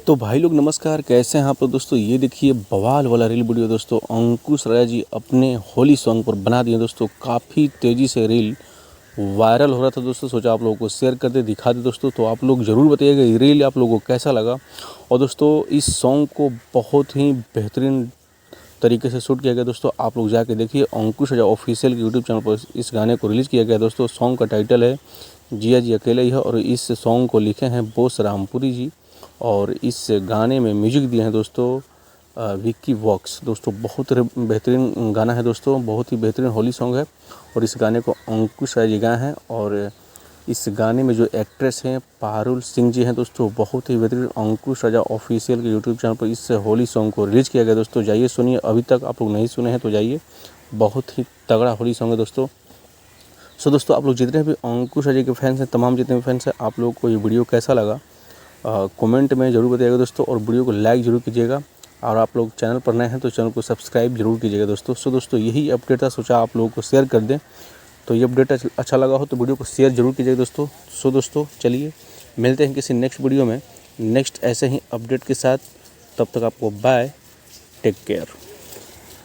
तो भाई लोग नमस्कार, कैसे हैं आप लोग दोस्तों। ये देखिए बवाल वाला रील वीडियो दोस्तों, अंकुश राजा जी अपने होली सॉन्ग पर बना दिए दोस्तों। काफ़ी तेज़ी से रील वायरल हो रहा था दोस्तों, सोचा आप लोगों को शेयर कर दे, दिखा दे दोस्तों। तो आप लोग ज़रूर बताइएगा ये रील आप लोगों को कैसा लगा। और दोस्तों इस सॉन्ग को बहुत ही बेहतरीन तरीके से शूट किया गया दोस्तों। आप लोग जाके देखिए, अंकुश राजा ऑफिशियल के यूट्यूब चैनल पर इस गाने को रिलीज़ किया गया दोस्तों। सॉन्ग का टाइटल है जिया जी अकेले ही है, और इस सॉन्ग को लिखे हैं बोस रामपुरी जी, और इस गाने में म्यूजिक दिए हैं दोस्तों विक्की वॉक्स। दोस्तों बहुत बेहतरीन गाना है दोस्तों, बहुत ही बेहतरीन होली सॉन्ग है। और इस गाने को अंकुश राजा जी गाए हैं, और इस गाने में जो एक्ट्रेस हैं पारुल सिंह जी हैं दोस्तों, बहुत ही बेहतरीन। अंकुश राजा ऑफिशियल के यूट्यूब चैनल पर इस होली सॉन्ग को रिलीज़ किया गया दोस्तों। जाइए सुनिए, अभी तक आप लोग नहीं सुने हैं तो जाइए, बहुत ही तगड़ा होली सॉन्ग है दोस्तों। सो दोस्तों आप लोग जितने भी अंकुश राजा के फैंस हैं, तमाम जितने भी फैंस हैं, आप लोगों को ये वीडियो कैसा लगा कमेंट में ज़रूर बताइएगा दोस्तों। और वीडियो को लाइक ज़रूर कीजिएगा, और आप लोग चैनल पर नए हैं तो चैनल को सब्सक्राइब जरूर कीजिएगा दोस्तों। सो दोस्तों यही अपडेट था, सोचा आप लोगों को शेयर कर दें। तो ये अपडेट अच्छा लगा हो तो वीडियो को शेयर जरूर कीजिएगा दोस्तों। सो दोस्तों चलिए मिलते हैं किसी नेक्स्ट वीडियो में, नेक्स्ट ऐसे ही अपडेट के साथ। तब तक आपको बाय, टेक केयर।